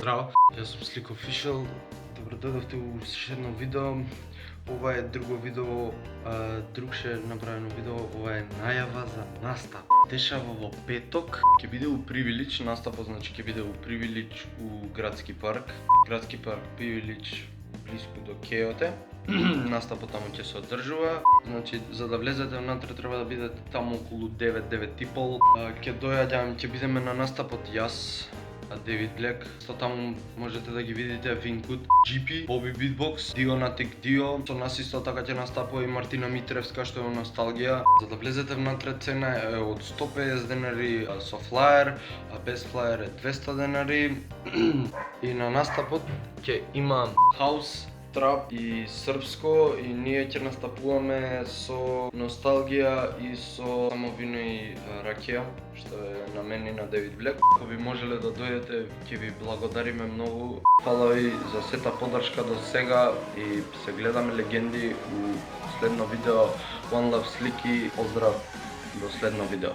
Здраво, јас сум Slick Official. Добро дојдовте у уште едно видео. Ова е друго видео, другше направено видео. Ова е најава за настап. Дешава во петок. Ќе биде у Привилич, настапот значи ќе биде у Привилич у Градски парк. Градски парк Привилич блиску до Кеоте. Настапот таму ќе се одржува. Значи за да влезете внатре треба да бидете таму околу 9-9:30. Ќе дојдам, ќе бидеме на настапот јас, Девид Блек, со таму можете да ги видите Винкут, GP, Боби Битбокс, Дионатик Дио, со нас исто така ќе настапува и Мартина Митревска што е Носталгија. За да влезете внатре цена е од 150 денари со флаер, а без флаер е 200 денари. И на настапот ќе има хаус, трап и српско и ние ќе настапуваме со Носталгија и со само вино и ракија, што е на мен и на Девид Блек. Ако би можеле да дојдете, ќе ви благодариме многу. Фала ви за сета поддршка до сега и се гледаме легенди у следно видео. One Love Slicky, поздрав до следно видео.